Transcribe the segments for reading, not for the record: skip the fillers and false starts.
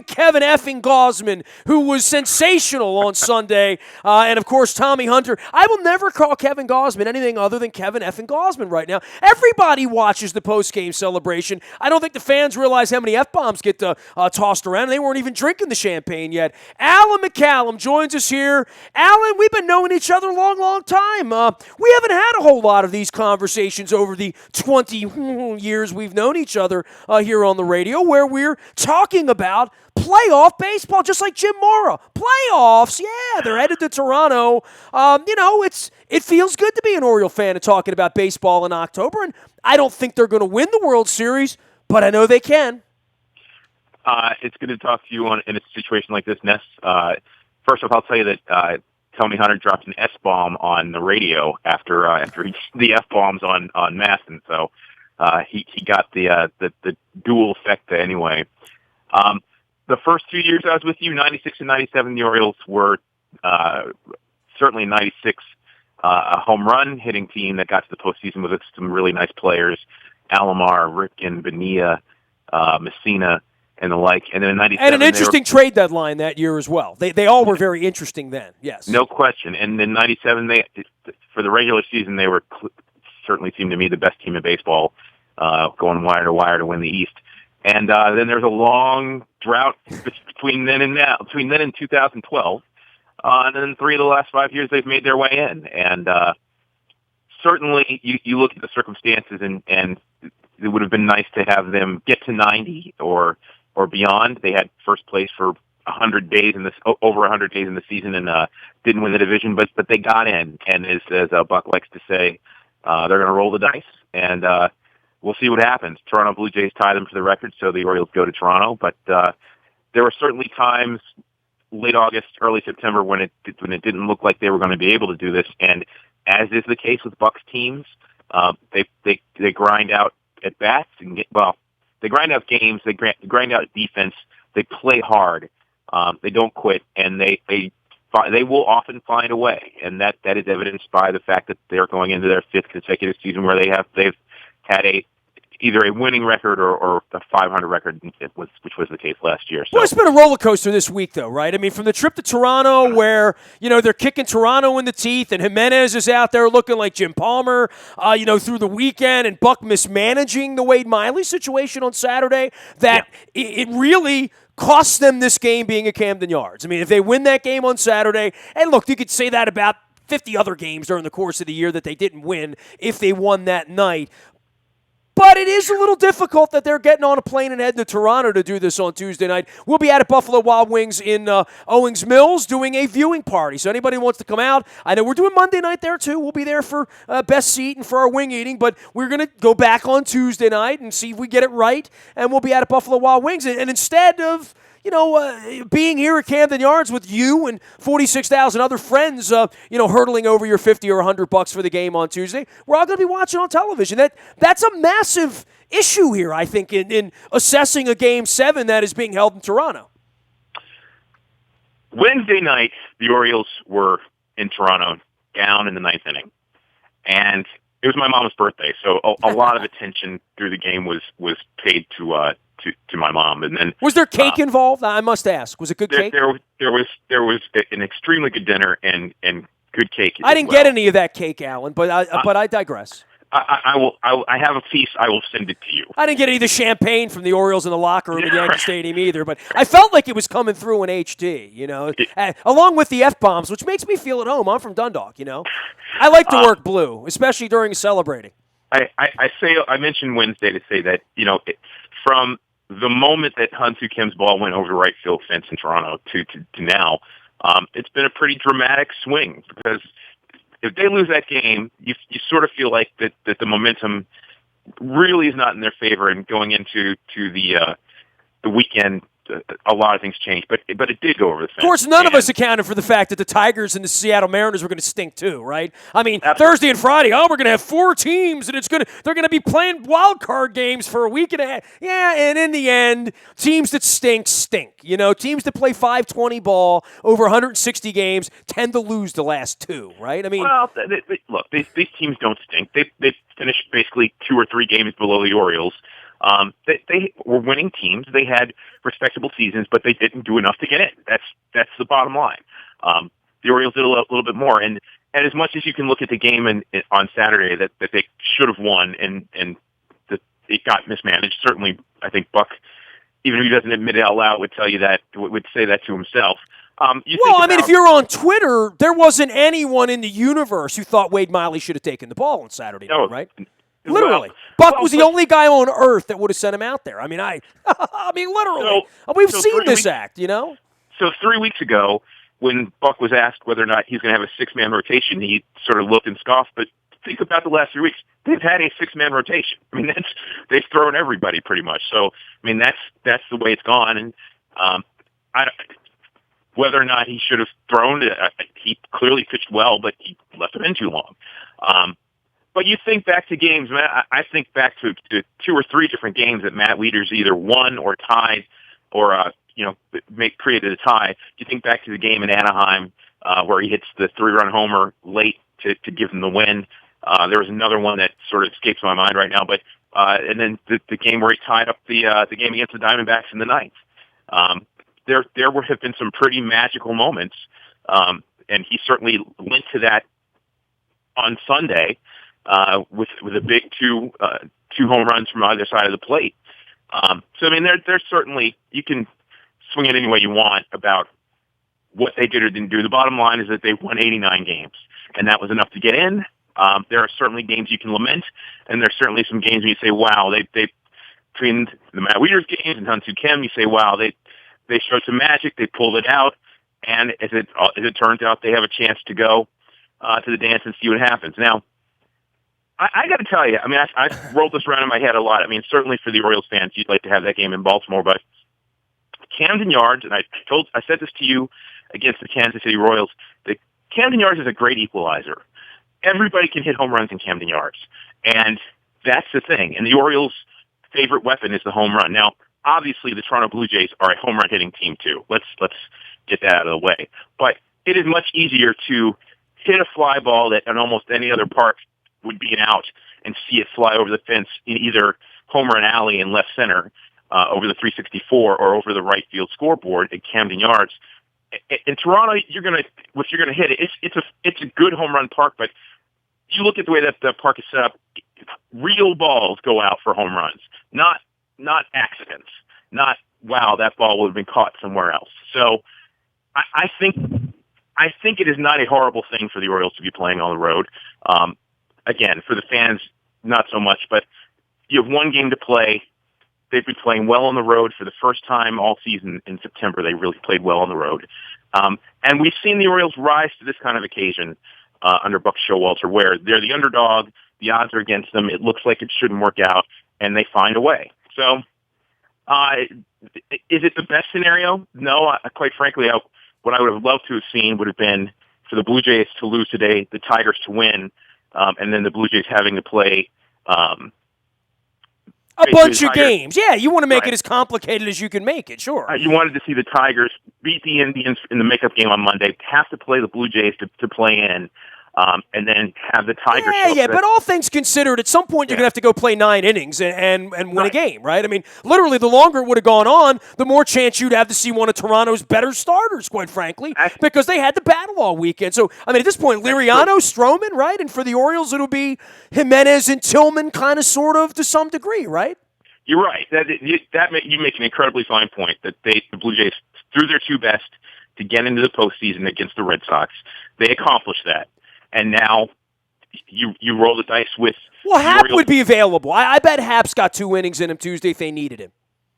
Kevin effing Gosman, who was sensational on Sunday, and of course Tommy Hunter. I will never call Kevin Gosman anything other than Kevin effing Gosman right now. Everybody watches the post-game celebration. I don't think the fans realize how many F-bombs get tossed around. They weren't even drinking the champagne yet. Alan McCallum joins us here. Alan, we've been knowing each other a long, long time. We haven't had a whole lot of these conversations over the 20 years we've known each other here on the radio, where we're talking about playoff baseball, just like Jim Mora. Playoffs, yeah, they're headed to Toronto. It feels good to be an Oriole fan and talking about baseball in October, and I don't think they're going to win the World Series, but I know they can. It's good to talk to you in a situation like this, Ness. First off, I'll tell you that Tony Hunter dropped an S-bomb on the radio after the F-bombs on Maston, so he got the dual effect anyway. The first 2 years I was with you, 96 and 97, the Orioles were certainly 96 a home run hitting team that got to the postseason with some really nice players, Alomar, Ripken, Bonilla, Messina, and the like. And then in 97, and an interesting trade deadline that year as well. They all were very interesting then, yes. No question. And in 97, for the regular season, they were certainly seemed to me the best team in baseball, going wire to wire to win the East. And then there's a long drought between then and 2012. And then 3 of the last 5 years, they've made their way in. And certainly, you look at the circumstances, and it would have been nice to have them get to 90 or beyond. They had first place for 100 days over 100 days in the season, and didn't win the division, but they got in. And as Buck likes to say, they're going to roll the dice, and we'll see what happens. Toronto Blue Jays tie them for the record, so the Orioles go to Toronto. But there were certainly times, late August, early September, when it didn't look like they were going to be able to do this. And as is the case with Buck's teams, they grind out at bats and they grind out games, they grind out defense, they play hard, they don't quit, and they will often find a way. And that is evidenced by the fact that they're going into their 5th consecutive season where they've had either a winning record or a 500 record, which was the case last year. So. Well, it's been a roller coaster this week, though, right? I mean, from the trip to Toronto, where they're kicking Toronto in the teeth, and Jimenez is out there looking like Jim Palmer, through the weekend, and Buck mismanaging the Wade Miley situation on Saturday. It really costs them this game being at Camden Yards. I mean, if they win that game on Saturday, and look, you could say that about 50 other games during the course of the year that they didn't win if they won that night. But it is a little difficult that they're getting on a plane and heading to Toronto to do this on Tuesday night. We'll be out at Buffalo Wild Wings in Owings Mills doing a viewing party. So anybody who wants to come out, I know we're doing Monday night there too. We'll be there for best seat and for our wing eating. But we're going to go back on Tuesday night and see if we get it right. And we'll be out at Buffalo Wild Wings. And instead of being here at Camden Yards with you and 46,000 other friends, hurtling over your $50 or $100 for the game on Tuesday, we're all going to be watching on television. That's a massive issue here, I think, in assessing a Game 7 that is being held in Toronto. Wednesday night, the Orioles were in Toronto, down in the 9th inning, and it was my mom's birthday, so a lot of attention through the game was paid to my mom. And then was there cake involved? I must ask. Was it good cake? There was an extremely good dinner and good cake. I didn't get any of that cake, Alan, but I digress. I have a piece. I will send it to you. I didn't get any of the champagne from the Orioles in the locker room at Yankee Stadium either, but I felt like it was coming through in HD, along with the F-bombs, which makes me feel at home. I'm from Dundalk, I like to work blue, especially during celebrating. I mentioned Wednesday to say that, from the moment that Hyun-Soo Kim's ball went over the right field fence in Toronto to now, it's been a pretty dramatic swing, because if they lose that game, you sort of feel like that the momentum really is not in their favor, and going into the weekend, a lot of things changed, but it did go over the fence. Of course, none of us accounted for the fact that the Tigers and the Seattle Mariners were going to stink too, right? I mean, Absolutely. Thursday and Friday, we're going to have 4 teams, and they're going to be playing wild card games for a week and a half. Yeah, and in the end, teams that stink. Teams that play 520 ball over 160 games tend to lose the last 2, right? I mean, well, look, these teams don't stink. They finished basically 2 or 3 games below the Orioles. They were winning teams. They had respectable seasons, but they didn't do enough to get in. That's the bottom line. The Orioles did a little bit more, and as much as you can look at the game on Saturday that they should have won, and that it got mismanaged. Certainly, I think Buck, even if he doesn't admit it out loud, would tell you that, would say that to himself. If you're on Twitter, there wasn't anyone in the universe who thought Wade Miley should have taken the ball on Saturday night, right? Literally. Buck was the only guy on earth that would have sent him out there. I mean, literally. We've seen this act, So 3 weeks ago, when Buck was asked whether or not he's going to have a six-man rotation, he sort of looked and scoffed. But think about the last 3 weeks. They've had a six-man rotation. I mean, they've thrown everybody pretty much. So, I mean, that's the way it's gone. And whether or not he should have thrown, he clearly pitched well, but he left him in too long. But you think back to games, man. I think back to 2 or 3 different games that Matt Wieters either won or tied, or created a tie. You think back to the game in Anaheim where he hits the 3-run homer late to give them the win. There was another one that sort of escapes my mind right now, but and then the game where he tied up the game against the Diamondbacks in the ninth. There have been some pretty magical moments, and he certainly went to that on Sunday with a big two home runs from either side of the plate. So I mean, there's certainly, you can swing it any way you want about what they did or didn't do. The bottom line is that they won 89 games, and that was enough to get in. There are certainly games you can lament, and there's certainly some games where you say, wow, they between the Matt Wieters games and Hyun-Soo Kim, you say, wow, they showed some magic, they pulled it out, and as it turns out, they have a chance to go to the dance and see what happens. Now, I got to tell you, I mean, I rolled this around in my head a lot. I mean, certainly for the Orioles fans, you'd like to have that game in Baltimore, but Camden Yards, and I said this to you against the Kansas City Royals, the Camden Yards is a great equalizer. Everybody can hit home runs in Camden Yards, and that's the thing. And the Orioles' favorite weapon is the home run. Now, obviously, the Toronto Blue Jays are a home run hitting team too. Let's get that out of the way. But it is much easier to hit a fly ball that in almost any other park would be an out and see it fly over the fence in either home run alley in left center over the 364 or over the right field scoreboard at Camden Yards. In Toronto, what you're gonna hit, it's a good home run park, but you look at the way that the park is set up, real balls go out for home runs, not accidents, not, wow, that ball would have been caught somewhere else. So I think it is not a horrible thing for the Orioles to be playing on the road. Again, for the fans, not so much, but you have one game to play. They've been playing well on the road for the first time all season in September. They really played well on the road. And we've seen the Orioles rise to this kind of occasion under Buck Showalter, where they're the underdog, the odds are against them, it looks like it shouldn't work out, and they find a way. So is it the best scenario? No, quite frankly, what I would have loved to have seen would have been for the Blue Jays to lose today, the Tigers to win, and then the Blue Jays having to play a bunch of games. Yeah, you want to make it as complicated as you can make it, sure. You wanted to see the Tigers beat the Indians in the makeup game on Monday, have to play the Blue Jays to play in, and then have the Tigers show up. Yeah, but all things considered, at some point you're going to have to go play 9 innings and win a game, right? I mean, literally, the longer it would have gone on, the more chance you'd have to see one of Toronto's better starters, quite frankly, because they had to battle all weekend. So, I mean, at this point, Liriano, Stroman, right? And for the Orioles, it'll be Jimenez and Tillman kind of, sort of, to some degree, right? You're right. You make an incredibly fine point that the Blue Jays threw their 2 best to get into the postseason against the Red Sox. They accomplished that. And now you roll the dice with... Well, Happ would be available. I bet Happ's got 2 innings in him Tuesday if they needed him,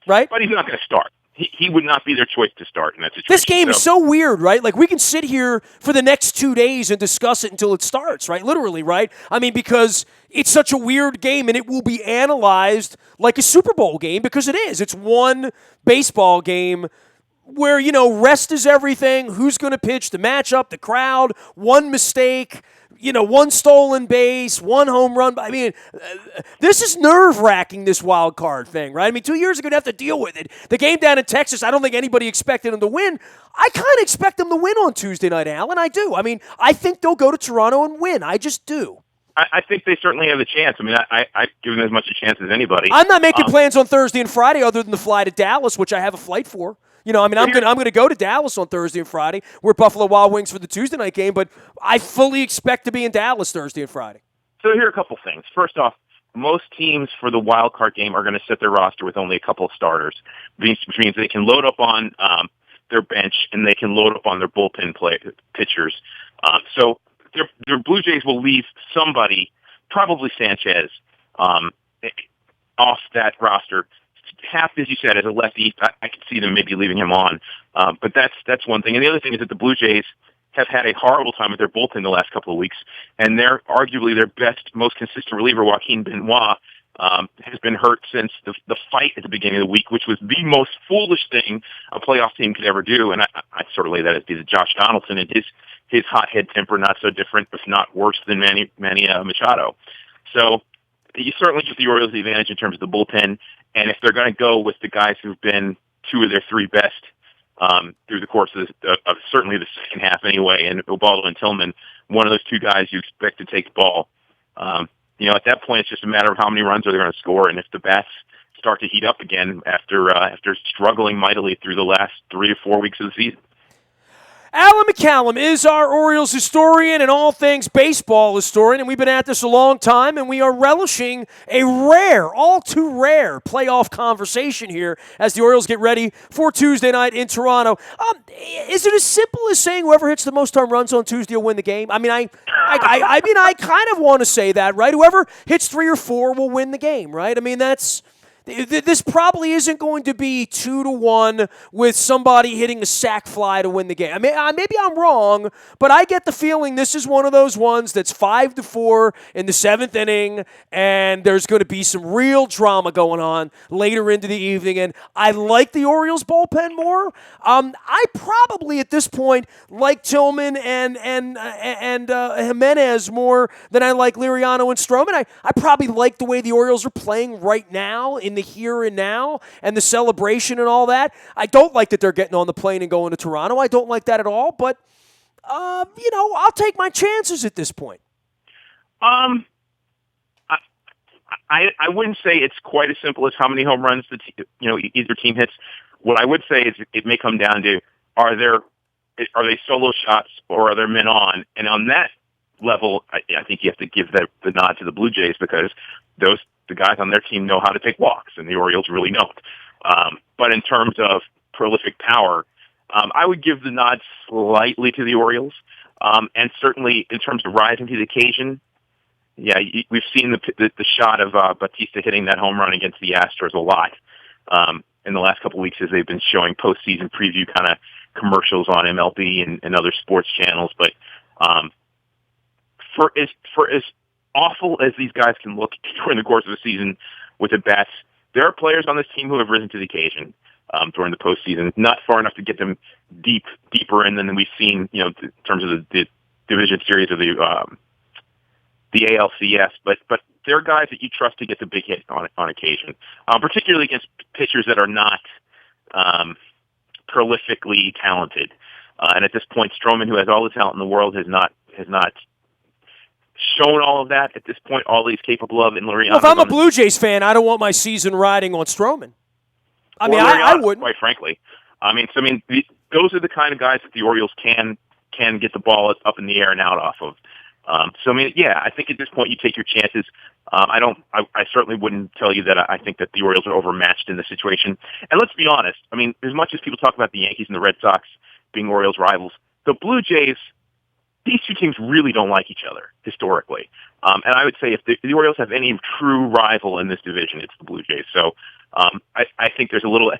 right? But he's not going to start. He would not be their choice to start in that situation. This game is so weird, right? Like, we can sit here for the next 2 days and discuss it until it starts, right? Literally, right? I mean, because it's such a weird game, and it will be analyzed like a Super Bowl game, because it is. It's one baseball game where, rest is everything, who's going to pitch, the matchup, the crowd, one mistake, one stolen base, one home run. I mean, this is nerve-wracking, this wild card thing, right? I mean, 2 years ago, you'd have to deal with it. The game down in Texas, I don't think anybody expected them to win. I kind of expect them to win on Tuesday night, Alan. I do. I mean, I think they'll go to Toronto and win. I just do. I think they certainly have a chance. I mean, I give them as much a chance as anybody. I'm not making plans on Thursday and Friday other than the fly to Dallas, which I have a flight for. I mean, I'm gonna go to Dallas on Thursday and Friday. We're Buffalo Wild Wings for the Tuesday night game, but I fully expect to be in Dallas Thursday and Friday. So here are a couple things. First off, most teams for the wild card game are going to set their roster with only a couple of starters, which means they can load up on their bench and they can load up on their bullpen pitchers. So their Blue Jays will leave somebody, probably Sanchez, off that roster. Half, as you said, as a lefty, I could see them maybe leaving him on. But that's one thing. And the other thing is that the Blue Jays have had a horrible time with their bullpen the last couple of weeks, and they're arguably their best, most consistent reliever, Joaquin Benoit, has been hurt since the fight at the beginning of the week, which was the most foolish thing a playoff team could ever do. And I sort of lay that as to Josh Donaldson and his hothead temper, not so different, if not worse than Manny Machado. So you certainly give the Orioles the advantage in terms of the bullpen, and if they're going to go with the guys who've been two of their three best through the course of certainly the second half anyway, and Ubaldo and Tillman, one of those two guys you expect to take the ball. At that point, it's just a matter of how many runs are they going to score, and if the bats start to heat up again after struggling mightily through the last 3 to 4 weeks of the season. Alan McCallum is our Orioles historian and all things baseball historian, and we've been at this a long time, and we are relishing a all too rare playoff conversation here as the Orioles get ready for Tuesday night in Toronto. Is it as simple as saying whoever hits the most home runs on Tuesday will win the game? I mean, I kind of want to say that, right? Whoever hits 3 or 4 will win the game, right? I mean, this probably isn't going to be 2-1 with somebody hitting a sac fly to win the game. I mean, maybe I'm wrong, but I get the feeling this is one of those ones that's 5-4 in the 7th inning, and there's going to be some real drama going on later into the evening. And I like the Orioles bullpen more. I probably at this point like Tillman and Jimenez more than I like Liriano and Stroman. I probably like the way the Orioles are playing right now in the here and now and the celebration and all that. I don't like that they're getting on the plane and going to Toronto. I don't like that at all, but, I'll take my chances at this point. I wouldn't say it's quite as simple as how many home runs either team hits. What I would say is it may come down to are they solo shots or are there men on? And on that level, I think you have to give the nod to the Blue Jays because the guys on their team know how to take walks, and the Orioles really don't. But in terms of prolific power, I would give the nod slightly to the Orioles. And certainly in terms of rising to the occasion, yeah, we've seen the shot of Bautista hitting that home run against the Astros a lot in the last couple of weeks as they've been showing postseason preview kind of commercials on MLB and other sports channels. But for as awful as these guys can look during the course of the season with the bats, there are players on this team who have risen to the occasion during the postseason. Not far enough to get them deeper in than we've seen, in terms of the division series of the ALCS. But there are guys that you trust to get the big hit on occasion, particularly against pitchers that are not prolifically talented. And at this point, Stroman, who has all the talent in the world, has not shown all of that at this point, all he's capable of in Liriano. Well, if I'm a Blue Jays fan, I don't want my season riding on Stroman. I wouldn't. Quite frankly. Those are the kind of guys that the Orioles can get the ball up in the air and out off of. I think at this point you take your chances. I certainly wouldn't tell you that I think that the Orioles are overmatched in this situation. And let's be honest. As much as people talk about the Yankees and the Red Sox being Orioles rivals, the Blue Jays, these two teams really don't like each other historically. And I would say if the Orioles have any true rival in this division, it's the Blue Jays. So I think there's a little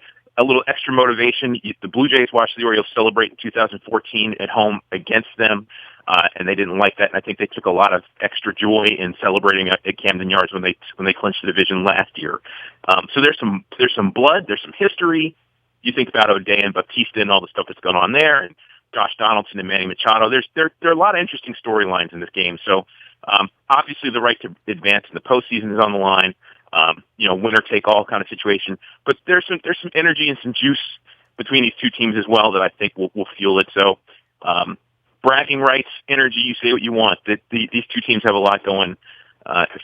extra motivation. The Blue Jays watched the Orioles celebrate in 2014 at home against them, and they didn't like that. And I think they took a lot of extra joy in celebrating at Camden Yards when they clinched the division last year. So there's some blood, there's some history. You think about O'Day and Bautista and all the stuff that's going on there, and Josh Donaldson and Manny Machado. There are a lot of interesting storylines in this game. So obviously the right to advance in the postseason is on the line. Winner take all kind of situation. But there's some energy and some juice between these two teams as well that I think will fuel it. So bragging rights, energy, you say what you want. These two teams have a lot going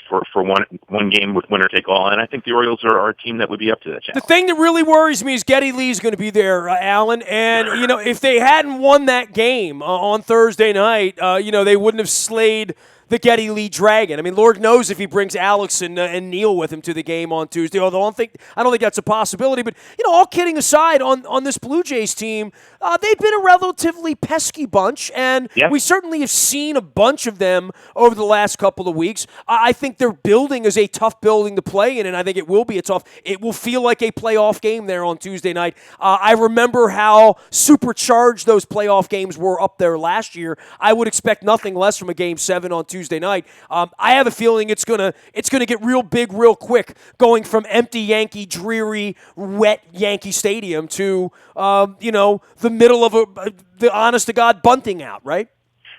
for one game with winner take all, and I think the Orioles are a team that would be up to that challenge. The thing that really worries me is Geddy Lee's going to be there, Alan, and if they hadn't won that game on Thursday night, they wouldn't have slayed the Geddy Lee Dragon. I mean, Lord knows if he brings Alex and Neil with him to the game on Tuesday. Although I don't think that's a possibility. But all kidding aside, on this Blue Jays team, they've been a relatively pesky bunch, and we certainly have seen a bunch of them over the last couple of weeks. I think their building is a tough building to play in, and I think it will be it will feel like a playoff game there on Tuesday night. I remember how supercharged those playoff games were up there last year. I would expect nothing less from a Game 7 on Tuesday night. I have a feeling it's gonna get real big real quick, going from empty Yankee, dreary, wet Yankee Stadium to the middle of the honest to God bunting out, right?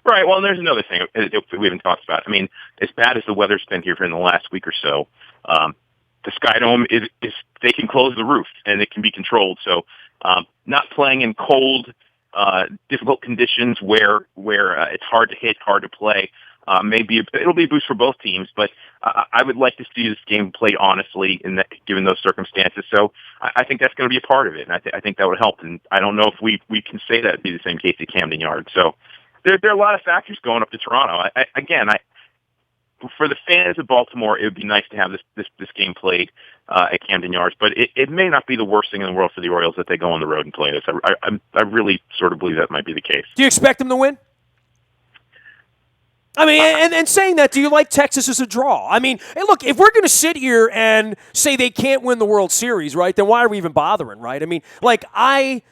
Right. Well, and there's another thing we haven't talked about. I mean, as bad as the weather's been here in the last week or so, the Sky Dome is they can close the roof and it can be controlled. So not playing in cold, difficult conditions where it's hard to hit, hard to play. It'll be a boost for both teams, but I would like to see this game played honestly given those circumstances. So I think that's going to be a part of it, and I think that would help. And I don't know if we can say that would be the same case at Camden Yards. So there are a lot of factors going up to Toronto. For the fans of Baltimore, it would be nice to have this game played at Camden Yards, but it may not be the worst thing in the world for the Orioles that they go on the road and play this. I really sort of believe that might be the case. Do you expect them to win? I mean, and saying that, do you like Texas as a draw? I mean, hey, look, if we're going to sit here and say they can't win the World Series, right, then why are we even bothering, right? I mean, like, I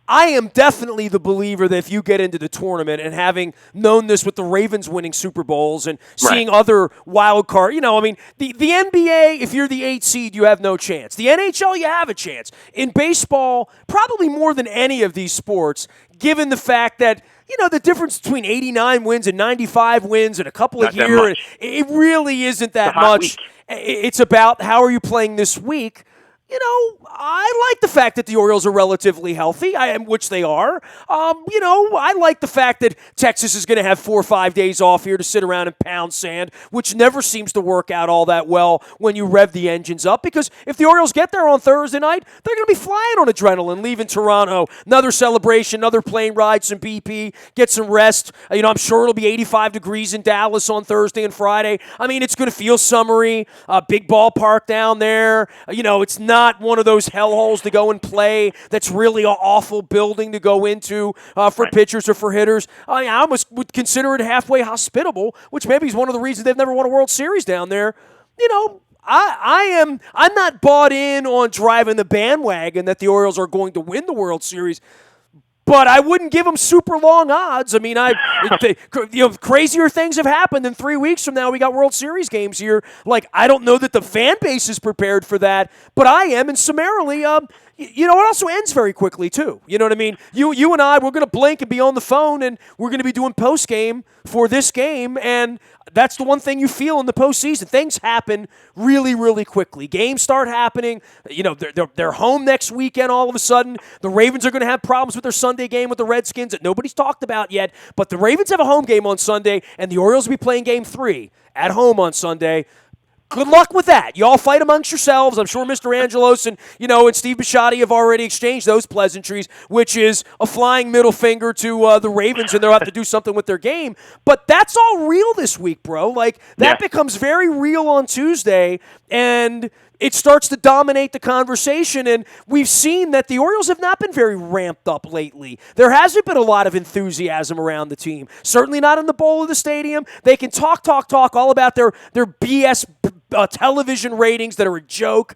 am definitely the believer that if you get into the tournament and having known this with the Ravens winning Super Bowls and seeing other wild card, the NBA, if you're the 8th seed, you have no chance. The NHL, you have a chance. In baseball, probably more than any of these sports, given the fact that, the difference between 89 wins and 95 wins and a couple of years, it really isn't that much. It's about how are you playing this week. I like the fact that the Orioles are relatively healthy, which they are. I like the fact that Texas is going to have 4 or 5 days off here to sit around and pound sand, which never seems to work out all that well when you rev the engines up. Because if the Orioles get there on Thursday night, they're going to be flying on adrenaline, leaving Toronto. Another celebration, another plane ride, some BP, get some rest. I'm sure it'll be 85 degrees in Dallas on Thursday and Friday. I mean, it's going to feel summery. Big ballpark down there. It's not one of those hellholes to go and play that's really an awful building to go into for pitchers or for hitters. I almost would consider it halfway hospitable, which maybe is one of the reasons they've never won a World Series down there. I'm not bought in on driving the bandwagon that the Orioles are going to win the World Series, but I wouldn't give them super long odds. I mean, crazier things have happened. And 3 weeks from now, we got World Series games here. Like, I don't know that the fan base is prepared for that, but I am. And summarily, it also ends very quickly, too. You know what I mean? You and I, we're going to blink and be on the phone, and we're going to be doing post-game for this game, and that's the one thing you feel in the postseason. Things happen really, really quickly. Games start happening. They're home next weekend all of a sudden. The Ravens are going to have problems with their Sunday game with the Redskins that nobody's talked about yet, but the Ravens have a home game on Sunday, and the Orioles will be playing Game 3 at home on Sunday. Good luck with that. You all fight amongst yourselves. I'm sure Mr. Angelos and Steve Bisciotti have already exchanged those pleasantries, which is a flying middle finger to the Ravens, and they'll have to do something with their game. But that's all real this week, bro. Like, that becomes very real on Tuesday, and it starts to dominate the conversation, and we've seen that the Orioles have not been very ramped up lately. There hasn't been a lot of enthusiasm around the team. Certainly not in the bowl of the stadium. They can talk all about their BS television ratings that are a joke,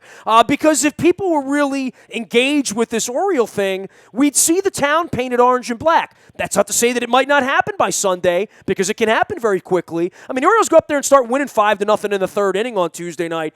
because if people were really engaged with this Oriole thing, we'd see the town painted orange and black. That's not to say that it might not happen by Sunday, because it can happen very quickly. I mean, the Orioles go up there and start winning 5-0 in the third inning on Tuesday night.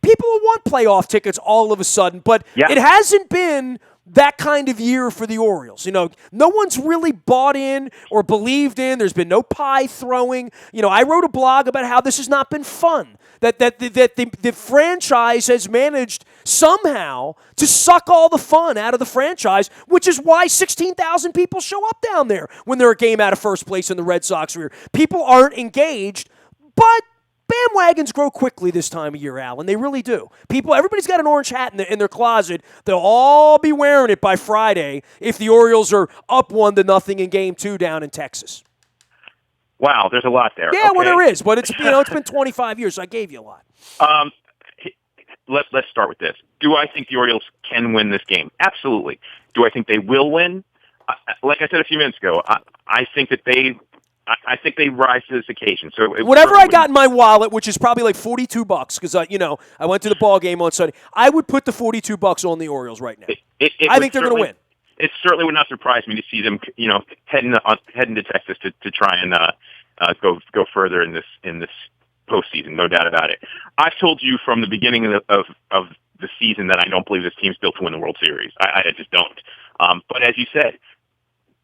People will want playoff tickets all of a sudden, but it hasn't been that kind of year for the Orioles. No one's really bought in or believed in. There's been no pie throwing. I wrote a blog about how this has not been fun. That the franchise has managed somehow to suck all the fun out of the franchise, which is why 16,000 people show up down there when they're a game out of first place in the Red Sox rear. People aren't engaged, but bandwagons grow quickly this time of year, Alan. They really do. Everybody's got an orange hat in their closet. They'll all be wearing it by Friday if the Orioles are up 1-0 in Game 2 down in Texas. Wow, there's a lot there. Yeah, okay. Well, there is, but it's been 25 years, so I gave you a lot. Let's start with this. Do I think the Orioles can win this game? Absolutely. Do I think they will win? Like I said a few minutes ago, I think that they rise to this occasion. So whatever I got in my wallet, which is probably like $42, because I went to the ball game on Sunday, I would put the $42 on the Orioles right now. I think they're going to win. It certainly would not surprise me to see them, heading to Texas to try and go further in this postseason. No doubt about it. I've told you from the beginning of the season that I don't believe this team's built to win the World Series. I just don't. But as you said,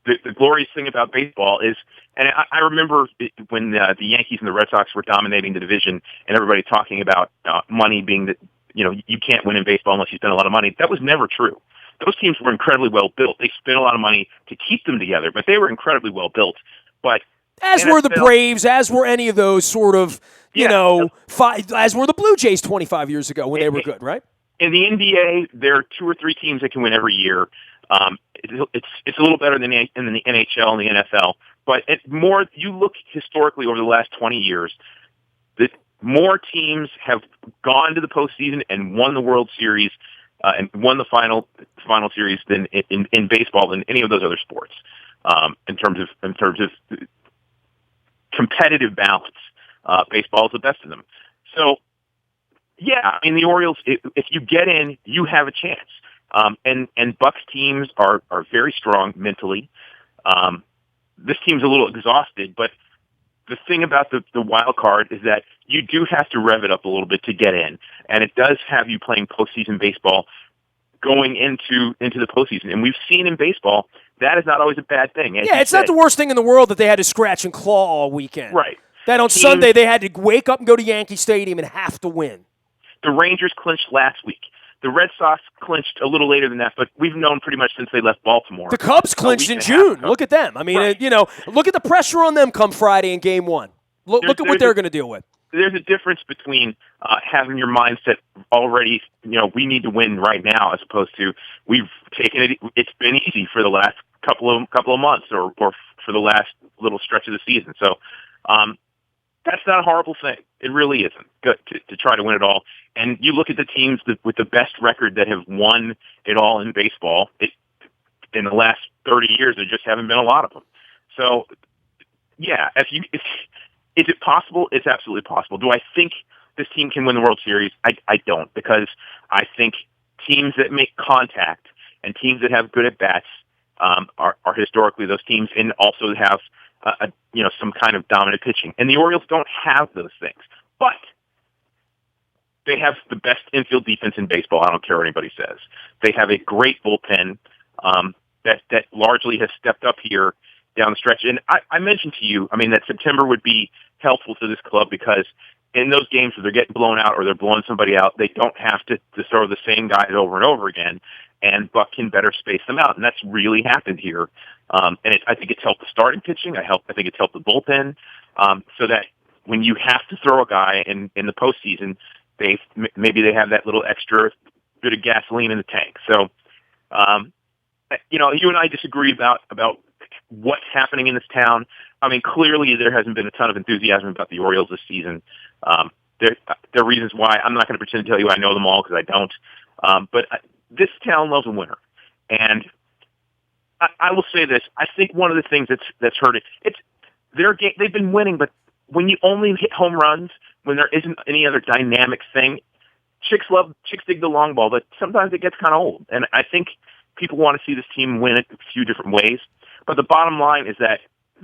the glorious thing about baseball is, and I remember when the Yankees and the Red Sox were dominating the division, and everybody talking about money being that you can't win in baseball unless you spend a lot of money. That was never true. Those teams were incredibly well built. They spent a lot of money to keep them together, but they were incredibly well built. But as were the Braves, as were any of those sort of, as were the Blue Jays 25 years ago when they were good, right? In the NBA, there are 2 or 3 teams that can win every year. It's a little better than in the NHL and the NFL, but more. You look historically over the last 20 years, that more teams have gone to the postseason and won the World Series and won the final series than in baseball than any of those other sports. In terms of competitive balance, baseball is the best of them. So, yeah, I mean the Orioles. If you get in, you have a chance. And Buck's teams are very strong mentally. This team's a little exhausted, but the thing about the wild card is that you do have to rev it up a little bit to get in, and it does have you playing postseason baseball going into the postseason. And we've seen in baseball that is not always a bad thing. It's not the worst thing in the world that they had to scratch and claw all weekend. Right. That on Sunday they had to wake up and go to Yankee Stadium and have to win. The Rangers clinched last week. The Red Sox clinched a little later than that, but we've known pretty much since they left Baltimore. The Cubs clinched in June. Look at them. I mean, right. Look at the pressure on them come Friday in Game 1. Look at what they're going to deal with. There's a difference between having your mindset already, we need to win right now, as opposed to we've taken it. It's been easy for the last couple of months, or for the last little stretch of the season. So that's not a horrible thing. It really isn't good to try to win it all. And you look at the teams with the best record that have won it all in baseball. In the last 30 years, there just haven't been a lot of them. So, yeah, is it possible? It's absolutely possible. Do I think this team can win the World Series? I don't, because I think teams that make contact and teams that have good at-bats are historically those teams, and also have some kind of dominant pitching. And the Orioles don't have those things. But they have the best infield defense in baseball. I don't care what anybody says. They have a great bullpen that largely has stepped up here down the stretch. And I mentioned to you, that September would be helpful to this club, because in those games where they're getting blown out or they're blowing somebody out, they don't have to throw the same guys over and over again, and Buck can better space them out. And that's really happened here. I think it's helped the starting pitching. I think it's helped the bullpen, so that when you have to throw a guy in the postseason, maybe they have that little extra bit of gasoline in the tank. So, you and I disagree about what's happening in this town. Clearly there hasn't been a ton of enthusiasm about the Orioles this season. There are reasons why. I'm not going to pretend to tell you I know them all, because I don't. But this town loves a winner. And I will say this. I think one of the things that's hurt it's their game. They've been winning, but when you only hit home runs, when there isn't any other dynamic thing, chicks dig the long ball, but sometimes it gets kind of old. And I think people want to see this team win it a few different ways. But the bottom line is that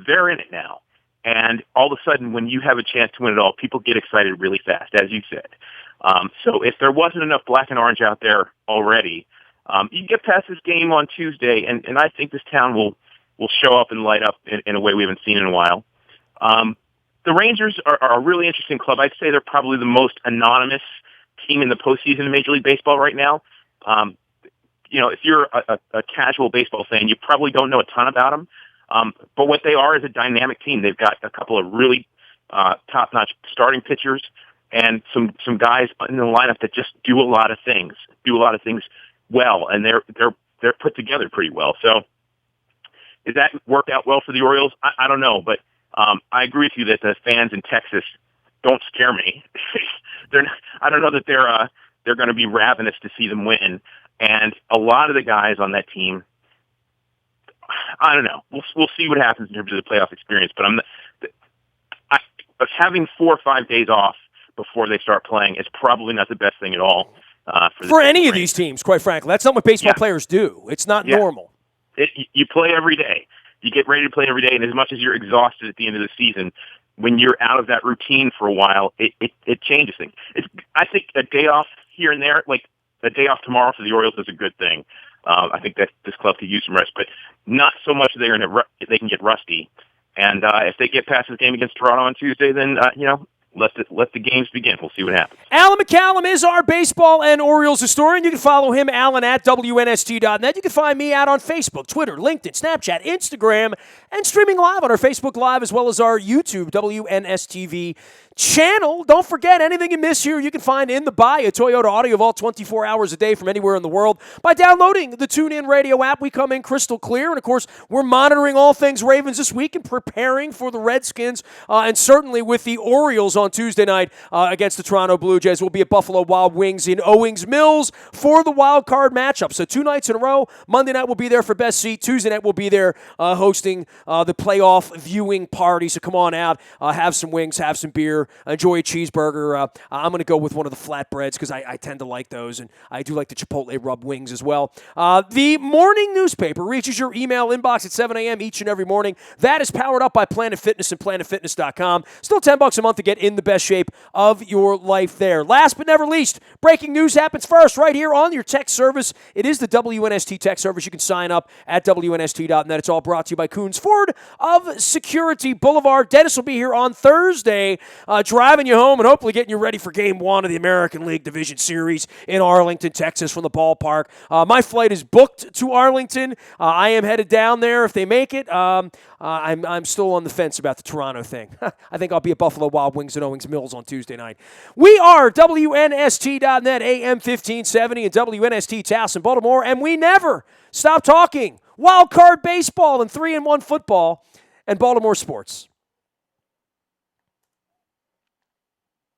they're in it now. And all of a sudden, when you have a chance to win it all, people get excited really fast, as you said. So if there wasn't enough black and orange out there already, You get past this game on Tuesday, and I think this town will show up and light up in a way we haven't seen in a while. The Rangers are a really interesting club. I'd say they're probably the most anonymous team in the postseason in Major League Baseball right now. If you're a casual baseball fan, you probably don't know a ton about them. But what they are is a dynamic team. They've got a couple of really top-notch starting pitchers and some guys in the lineup that just do a lot of things well, and they're put together pretty well. So, does that work out well for the Orioles? I don't know, but I agree with you that the fans in Texas don't scare me. I don't know that they're going to be ravenous to see them win. And a lot of the guys on that team, I don't know. We'll see what happens in terms of the playoff experience. But having 4 or 5 days off before they start playing is probably not the best thing at all for any of these teams. Quite frankly, that's not what baseball players do. It's not normal. You play every day. You get ready to play every day, and as much as you're exhausted at the end of the season, when you're out of that routine for a while, it changes things. I think a day off here and there, like a day off tomorrow for the Orioles, is a good thing. I think that this club could use some rest, but not so much that they can get rusty. And if they get past this game against Toronto on Tuesday, then let the games begin. We'll see what happens. Alan McCallum is our baseball and Orioles historian. You can follow him, Alan, at WNST.net. You can find me out on Facebook, Twitter, LinkedIn, Snapchat, Instagram, and streaming live on our Facebook Live as well as our YouTube, WNSTV channel. Don't forget, anything you miss here, you can find in the bio. Toyota Audio of all 24 hours a day from anywhere in the world. By downloading the TuneIn Radio app, we come in crystal clear. And, of course, we're monitoring all things Ravens this week and preparing for the Redskins and certainly with the Orioles on Tuesday night against the Toronto Blue Jays. We'll be at Buffalo Wild Wings in Owings Mills for the wild card matchup. So 2 nights in a row. Monday night we'll be there for best seat. Tuesday night we'll be there hosting the playoff viewing party. So come on out, have some wings, have some beer, enjoy a cheeseburger. I'm going to go with one of the flatbreads because I tend to like those, and I do like the Chipotle rub wings as well. The morning newspaper reaches your email inbox at 7 a.m. each and every morning. That is powered up by Planet Fitness and PlanetFitness.com. Still $10 a month to get in the best shape of your life there. Last but never least, breaking news happens first right here on your text service. It is the WNST text service. You can sign up at WNST.net. It's all brought to you by Coons Ford of Security Boulevard. Dennis will be here on Thursday driving you home and hopefully getting you ready for Game 1 of the American League Division Series in Arlington, Texas from the ballpark. My flight is booked to Arlington. I am headed down there if they make it. I'm still on the fence about the Toronto thing. I think I'll be at Buffalo Wild Wings and Owings Mills on Tuesday night. We are WNST.net, AM 1570 and WNST Towson, Baltimore, and we never stop talking wild card baseball and 3-1 football and Baltimore sports.